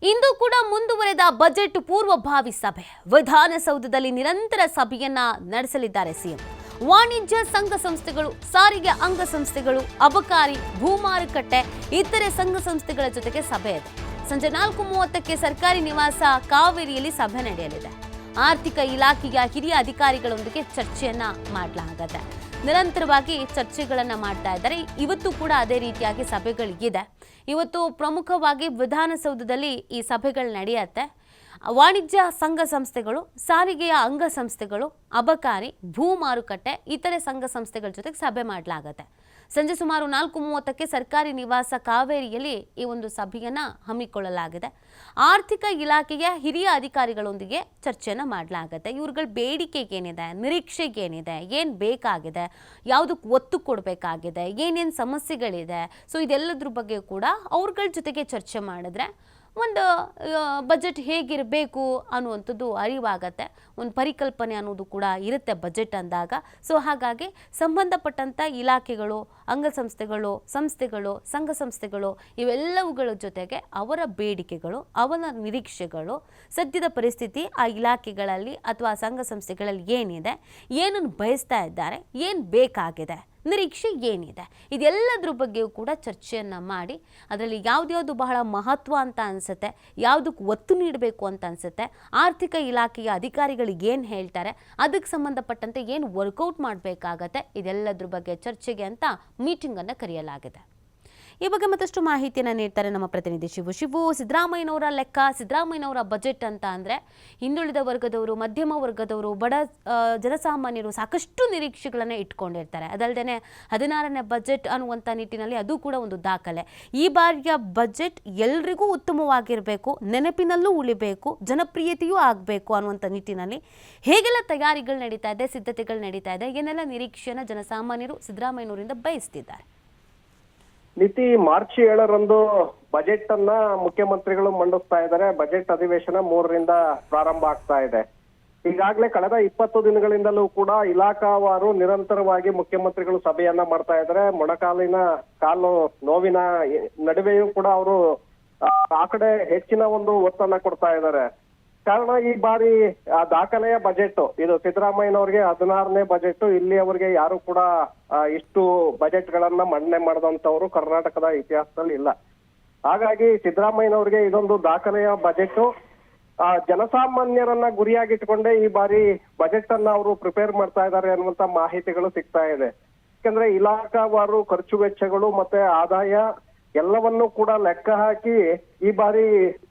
ಇಂದು ಕೂಡ ಮುಂದುವರೆದ ಬಜೆಟ್ ಪೂರ್ವಭಾವಿ ಸಭೆ ವಿಧಾನಸೌಧದಲ್ಲಿ ನಿರಂತರ ಸಭೆಯನ್ನ ನಡೆಸಲಿದ್ದಾರೆ ಸಿಎಂ. ವಾಣಿಜ್ಯ ಸಂಘ ಸಂಸ್ಥೆಗಳು, ಸಾರಿಗೆ ಅಂಗಸಂಸ್ಥೆಗಳು, ಅಬಕಾರಿ, ಭೂಮಾರುಕಟ್ಟೆ ಇತರೆ ಸಂಘ ಸಂಸ್ಥೆಗಳ ಜೊತೆಗೆ ಸಭೆ ಇದೆ. ಸಂಜೆ 4:30ಕ್ಕೆ ಸರ್ಕಾರಿ ನಿವಾಸ ಕಾವೇರಿಯಲ್ಲಿ ಸಭೆ ನಡೆಯಲಿದೆ. ಆರ್ಥಿಕ ಇಲಾಖೆಯ ಹಿರಿಯ ಅಧಿಕಾರಿಗಳೊಂದಿಗೆ ಚರ್ಚೆಯನ್ನ ಮಾಡಲಾಗಿದೆ. ನಿರಂತರವಾಗಿ ಚರ್ಚೆಗಳನ್ನ ಮಾಡ್ತಾ ಇದ್ದಾರೆ. ಇವತ್ತು ಕೂಡ ಅದೇ ರೀತಿಯಾಗಿ ಸಭೆಗಳಿಗಿದೆ. ಇವತ್ತು ಪ್ರಮುಖವಾಗಿ ವಿಧಾನಸೌಧದಲ್ಲಿ ಈ ಸಭೆಗಳು ನಡೆಯುತ್ತೆ. ವಾಣಿಜ್ಯ ಸಂಘ ಸಂಸ್ಥೆಗಳು, ಸಾರಿಗೆಯ ಅಂಗಸಂಸ್ಥೆಗಳು, ಅಬಕಾರಿ, ಭೂ ಮಾರುಕಟ್ಟೆ ಇತರೆ ಸಂಘ ಸಂಸ್ಥೆಗಳ ಜೊತೆಗೆ ಸಭೆ ಮಾಡಲಾಗುತ್ತೆ. ಸಂಜೆ ಸುಮಾರು 4:30ಕ್ಕೆ ಸರ್ಕಾರಿ ನಿವಾಸ ಕಾವೇರಿಯಲ್ಲಿ ಈ ಒಂದು ಸಭೆಯನ್ನ ಹಮ್ಮಿಕೊಳ್ಳಲಾಗಿದೆ. ಆರ್ಥಿಕ ಇಲಾಖೆಯ ಹಿರಿಯ ಅಧಿಕಾರಿಗಳೊಂದಿಗೆ ಚರ್ಚೆಯನ್ನ ಮಾಡಲಾಗುತ್ತೆ. ಇವ್ರಗಳ ಬೇಡಿಕೆಗೇನಿದೆ, ನಿರೀಕ್ಷೆಗೇನಿದೆ, ಏನು ಬೇಕಾಗಿದೆ, ಯಾವುದಕ್ಕೆ ಒತ್ತು ಕೊಡಬೇಕಾಗಿದೆ, ಏನೇನು ಸಮಸ್ಯೆಗಳಿದೆ, ಸೊ ಇದೆಲ್ಲದ್ರ ಬಗ್ಗೆ ಕೂಡ ಅವ್ರಗಳ ಜೊತೆಗೆ ಚರ್ಚೆ ಮಾಡಿದ್ರೆ ಒಂದು ಬಜೆಟ್ ಹೇಗಿರಬೇಕು ಅನ್ನುವಂಥದ್ದು ಅರಿವಾಗತ್ತೆ. ಒಂದು ಪರಿಕಲ್ಪನೆ ಅನ್ನೋದು ಕೂಡ ಇರುತ್ತೆ ಬಜೆಟ್ ಅಂದಾಗ. ಸೊ ಹಾಗಾಗಿ ಸಂಬಂಧಪಟ್ಟಂಥ ಇಲಾಖೆಗಳು, ಅಂಗಸಂಸ್ಥೆಗಳು, ಸಂಸ್ಥೆಗಳು, ಸಂಘ ಸಂಸ್ಥೆಗಳು ಇವೆಲ್ಲವುಗಳ ಜೊತೆಗೆ ಅವರ ಬೇಡಿಕೆಗಳು, ಅವರ ನಿರೀಕ್ಷೆಗಳು, ಸದ್ಯದ ಪರಿಸ್ಥಿತಿ ಆ ಇಲಾಖೆಗಳಲ್ಲಿ ಅಥವಾ ಸಂಘ ಸಂಸ್ಥೆಗಳಲ್ಲಿ ಏನಿದೆ, ಏನನ್ನು ಬಯಸ್ತಾ ಇದ್ದಾರೆ, ಏನು ಬೇಕಾಗಿದೆ, ನಿರೀಕ್ಷೆ ಏನಿದೆ, ಇದೆಲ್ಲದ್ರ ಬಗ್ಗೆಯೂ ಕೂಡ ಚರ್ಚೆಯನ್ನು ಮಾಡಿ ಅದರಲ್ಲಿ ಯಾವ್ದ್ಯಾವುದು ಬಹಳ ಮಹತ್ವ ಅಂತ ಅನಿಸುತ್ತೆ, ಯಾವುದಕ್ಕೆ ಒತ್ತು ನೀಡಬೇಕು ಅಂತ ಅನಿಸುತ್ತೆ, ಆರ್ಥಿಕ ಇಲಾಖೆಯ ಅಧಿಕಾರಿಗಳಿಗೆ ಏನು ಹೇಳ್ತಾರೆ, ಅದಕ್ಕೆ ಸಂಬಂಧಪಟ್ಟಂತೆ ಏನು ವರ್ಕೌಟ್ ಮಾಡಬೇಕಾಗತ್ತೆ, ಇದೆಲ್ಲದ್ರ ಬಗ್ಗೆ ಚರ್ಚೆಗೆ ಅಂತ ಮೀಟಿಂಗನ್ನು ಕರೆಯಲಾಗಿದೆ. ಈ ಬಗ್ಗೆ ಮತ್ತಷ್ಟು ಮಾಹಿತಿಯನ್ನು ನೀಡ್ತಾರೆ ನಮ್ಮ ಪ್ರತಿನಿಧಿ ಶಿವು. ಸಿದ್ದರಾಮಯ್ಯನವರ ಲೆಕ್ಕ, ಸಿದ್ದರಾಮಯ್ಯನವರ ಬಜೆಟ್ ಅಂತ ಅಂದರೆ ಹಿಂದುಳಿದ ವರ್ಗದವರು, ಮಧ್ಯಮ ವರ್ಗದವರು, ಬಡ ಜನಸಾಮಾನ್ಯರು ಸಾಕಷ್ಟು ನಿರೀಕ್ಷೆಗಳನ್ನು ಇಟ್ಕೊಂಡಿರ್ತಾರೆ. ಅದಲ್ಲದೆ 16ನೇ ಬಜೆಟ್ ಅನ್ನುವಂಥ ನಿಟ್ಟಿನಲ್ಲಿ ಅದು ಕೂಡ ಒಂದು ದಾಖಲೆ. ಈ ಬಾರಿಯ ಬಜೆಟ್ ಎಲ್ರಿಗೂ ಉತ್ತಮವಾಗಿರಬೇಕು, ನೆನಪಿನಲ್ಲೂ ಉಳಿಬೇಕು, ಜನಪ್ರಿಯತೆಯೂ ಆಗಬೇಕು ಅನ್ನುವಂಥ ನಿಟ್ಟಿನಲ್ಲಿ ಹೇಗೆಲ್ಲ ತಯಾರಿಗಳು ನಡೀತಾ ಇದೆ, ಸಿದ್ಧತೆಗಳು ನಡೀತಾ ಇದೆ, ಏನೆಲ್ಲ ನಿರೀಕ್ಷೆಯನ್ನು ಜನಸಾಮಾನ್ಯರು ಸಿದ್ದರಾಮಯ್ಯನವರಿಂದ ಬಯಸ್ತಿದ್ದಾರೆ? ನೀತಿ ಮಾರ್ಚ್ 7ರಂದು ಬಜೆಟ್ ಅನ್ನ ಮುಖ್ಯಮಂತ್ರಿಗಳು ಮಂಡಿಸ್ತಾ ಇದ್ದಾರೆ. ಬಜೆಟ್ ಅಧಿವೇಶನ 3ರಿಂದ ಪ್ರಾರಂಭ ಆಗ್ತಾ ಇದೆ. ಈಗಾಗಲೇ ಕಳೆದ 20 ದಿನಗಳಿಂದಲೂ ಕೂಡ ಇಲಾಖಾವಾರು ನಿರಂತರವಾಗಿ ಮುಖ್ಯಮಂತ್ರಿಗಳು ಸಭೆಯನ್ನ ಮಾಡ್ತಾ ಇದ್ದಾರೆ. ಮೊಣಕಾಲಿನ ಕಾಲು ನೋವಿನ ನಡುವೆಯೂ ಕೂಡ ಅವರು ಆ ಕಡೆ ಹೆಚ್ಚಿನ ಒಂದು ಒತ್ತನ್ನ ಕೊಡ್ತಾ ಇದ್ದಾರೆ. ಕಾರಣ ಈ ಬಾರಿ ದಾಖಲೆಯ ಬಜೆಟ್ ಇದು. ಸಿದ್ದರಾಮಯ್ಯನವ್ರಿಗೆ 16ನೇ ಬಜೆಟ್. ಇಲ್ಲಿಯವರೆಗೆ ಯಾರು ಕೂಡ ಇಷ್ಟು ಬಜೆಟ್ ಗಳನ್ನ ಮಂಡನೆ ಮಾಡಿದಂತವ್ರು ಕರ್ನಾಟಕದ ಇತಿಹಾಸದಲ್ಲಿ ಇಲ್ಲ. ಹಾಗಾಗಿ ಸಿದ್ದರಾಮಯ್ಯನವ್ರಿಗೆ ಇದೊಂದು ದಾಖಲೆಯ ಬಜೆಟ್. ಜನಸಾಮಾನ್ಯರನ್ನ ಗುರಿಯಾಗಿಟ್ಕೊಂಡೆ ಈ ಬಾರಿ ಬಜೆಟ್ ಅನ್ನ ಅವರು ಪ್ರಿಪೇರ್ ಮಾಡ್ತಾ ಇದ್ದಾರೆ ಅನ್ನುವಂತ ಮಾಹಿತಿಗಳು ಸಿಗ್ತಾ ಇದೆ. ಯಾಕಂದ್ರೆ ಇಲಾಖಾವಾರು ಖರ್ಚು ವೆಚ್ಚಗಳು ಮತ್ತೆ ಆದಾಯ ಎಲ್ಲವನ್ನೂ ಕೂಡ ಲೆಕ್ಕ ಹಾಕಿ ಈ ಬಾರಿ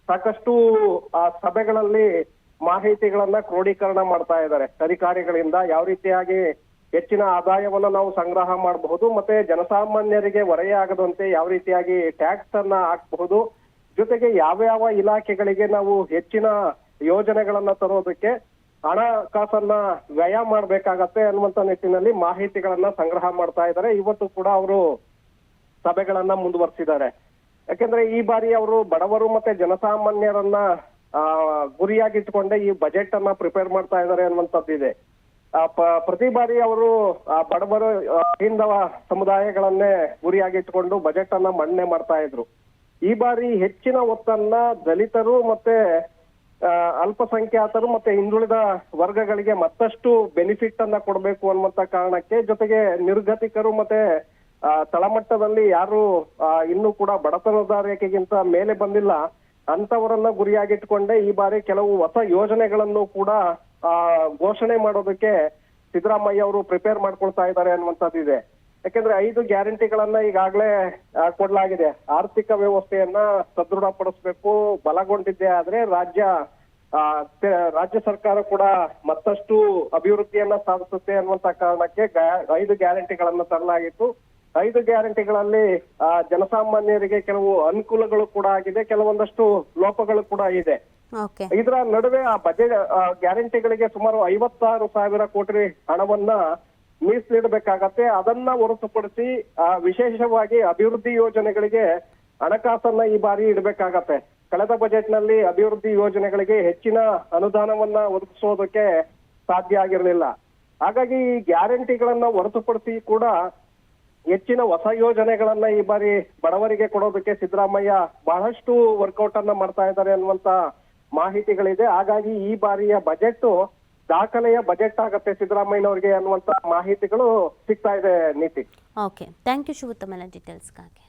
ಸಾಕಷ್ಟು ಸಭೆಗಳಲ್ಲಿ ಮಾಹಿತಿಗಳನ್ನ ಕ್ರೋಢೀಕರಣ ಮಾಡ್ತಾ ಇದ್ದಾರೆ. ಅಧಿಕಾರಿಗಳಿಂದ ಯಾವ ರೀತಿಯಾಗಿ ಹೆಚ್ಚಿನ ಆದಾಯವನ್ನ ನಾವು ಸಂಗ್ರಹ ಮಾಡಬಹುದು, ಮತ್ತೆ ಜನಸಾಮಾನ್ಯರಿಗೆ ಹೊರೆಯಾಗದಂತೆ ಯಾವ ರೀತಿಯಾಗಿ ಟ್ಯಾಕ್ಸ್ ಅನ್ನ ಹಾಕಬಹುದು, ಜೊತೆಗೆ ಯಾವ ಇಲಾಖೆಗಳಿಗೆ ನಾವು ಹೆಚ್ಚಿನ ಯೋಜನೆಗಳನ್ನ ತರೋದಕ್ಕೆ ಹಣಕಾಸನ್ನ ವ್ಯಯ ಮಾಡ್ಬೇಕಾಗತ್ತೆ ಅನ್ನುವಂತ ನಿಟ್ಟಿನಲ್ಲಿ ಮಾಹಿತಿಗಳನ್ನ ಸಂಗ್ರಹ ಮಾಡ್ತಾ ಇದ್ದಾರೆ. ಇವತ್ತು ಕೂಡ ಅವರು ಸಭೆಗಳನ್ನ ಮುಂದುವರಿಸಿದ್ದಾರೆ. ಯಾಕಂದ್ರೆ ಈ ಬಾರಿ ಅವರು ಬಡವರು ಮತ್ತೆ ಜನಸಾಮಾನ್ಯರನ್ನ ಗುರಿಯಾಗಿಟ್ಕೊಂಡೆ ಈ ಬಜೆಟ್ ಅನ್ನ ಪ್ರಿಪೇರ್ ಮಾಡ್ತಾ ಇದ್ದಾರೆ ಅನ್ನುವಂಥದ್ದಿದೆ. ಪ್ರತಿ ಬಾರಿ ಅವರು ಬಡವರು ಹಿಂದವ ಸಮುದಾಯಗಳನ್ನೇ ಗುರಿಯಾಗಿಟ್ಕೊಂಡು ಬಜೆಟ್ ಅನ್ನ ಮಂಡನೆ ಮಾಡ್ತಾ ಇದ್ರು. ಈ ಬಾರಿ ಹೆಚ್ಚಿನ ಒತ್ತನ್ನ ದಲಿತರು ಮತ್ತೆ ಅಲ್ಪಸಂಖ್ಯಾತರು ಮತ್ತೆ ಹಿಂದುಳಿದ ವರ್ಗಗಳಿಗೆ ಮತ್ತಷ್ಟು ಬೆನಿಫಿಟ್ ಅನ್ನ ಕೊಡ್ಬೇಕು ಅನ್ನುವಂತ ಕಾರಣಕ್ಕೆ, ಜೊತೆಗೆ ನಿರ್ಗತಿಕರು ಮತ್ತೆ ತಳಮಟ್ಟದಲ್ಲಿ ಯಾರು ಇನ್ನೂ ಕೂಡ ಬಡತನದ ರೇಖೆಗಿಂತ ಮೇಲೆ ಬಂದಿಲ್ಲ ಅಂತವರನ್ನ ಗುರಿಯಾಗಿಟ್ಕೊಂಡೆ ಈ ಬಾರಿ ಕೆಲವು ಹೊಸ ಯೋಜನೆಗಳನ್ನು ಕೂಡ ಘೋಷಣೆ ಮಾಡೋದಕ್ಕೆ ಸಿದ್ದರಾಮಯ್ಯ ಅವರು ಪ್ರಿಪೇರ್ ಮಾಡ್ಕೊಳ್ತಾ ಇದ್ದಾರೆ ಅನ್ನುವಂಥದ್ದಿದೆ. ಯಾಕಂದ್ರೆ 5 ಗ್ಯಾರಂಟಿಗಳನ್ನ ಈಗಾಗಲೇ ಕೊಡ್ಲಾಗಿದೆ. ಆರ್ಥಿಕ ವ್ಯವಸ್ಥೆಯನ್ನ ಸದೃಢಪಡಿಸ್ಬೇಕು, ಬಲಗೊಂಡಿದ್ದೇ ಆದ್ರೆ ರಾಜ್ಯ ಸರ್ಕಾರ ಕೂಡ ಮತ್ತಷ್ಟು ಅಭಿವೃದ್ಧಿಯನ್ನ ಸಾಧಿಸುತ್ತೆ ಅನ್ನುವಂತ ಕಾರಣಕ್ಕೆ 5 ಗ್ಯಾರಂಟಿಗಳನ್ನ ತರಲಾಗಿತ್ತು. 5 ಗ್ಯಾರಂಟಿಗಳಲ್ಲಿ ಜನಸಾಮಾನ್ಯರಿಗೆ ಕೆಲವು ಅನುಕೂಲಗಳು ಕೂಡ ಆಗಿದೆ, ಕೆಲವೊಂದಷ್ಟು ಲೋಪಗಳು ಕೂಡ ಇದೆ. ಇದರ ನಡುವೆ ಆ ಬಜೆಟ್ ಗ್ಯಾರಂಟಿಗಳಿಗೆ ಸುಮಾರು 56,000 ಕೋಟಿ ಹಣವನ್ನ ಮೀಸಲಿಡಬೇಕಾಗತ್ತೆ. ಅದನ್ನ ಹೊರತುಪಡಿಸಿ ವಿಶೇಷವಾಗಿ ಅಭಿವೃದ್ಧಿ ಯೋಜನೆಗಳಿಗೆ ಹಣಕಾಸನ್ನ ಈ ಬಾರಿ ಇಡಬೇಕಾಗತ್ತೆ. ಕಳೆದ ಬಜೆಟ್ ನಲ್ಲಿ ಅಭಿವೃದ್ಧಿ ಯೋಜನೆಗಳಿಗೆ ಹೆಚ್ಚಿನ ಅನುದಾನವನ್ನ ಹೆಚ್ಚಿನ ಹೊಸ ಯೋಜನೆಗಳನ್ನ ಈ ಬಾರಿ ಬಡವರಿಗೆ ಕೊಡೋದಕ್ಕೆ ಸಿದ್ದರಾಮಯ್ಯ ಬಹಳಷ್ಟು ವರ್ಕೌಟ್ ಅನ್ನ ಮಾಡ್ತಾ ಇದ್ದಾರೆ ಅನ್ನುವಂತ ಮಾಹಿತಿಗಳಿದೆ. ಹಾಗಾಗಿ ಈ ಬಾರಿಯ ಬಜೆಟ್ ದಾಖಲೆಯ ಬಜೆಟ್ ಆಗತ್ತೆ ಸಿದ್ದರಾಮಯ್ಯನವರಿಗೆ ಅನ್ನುವಂತ ಮಾಹಿತಿಗಳು ಸಿಗ್ತಾ ಇದೆ ನೀತಿ. Okay, thank you Shivottama ಡೀಟೇಲ್ಸ್ಗಾಗಿ.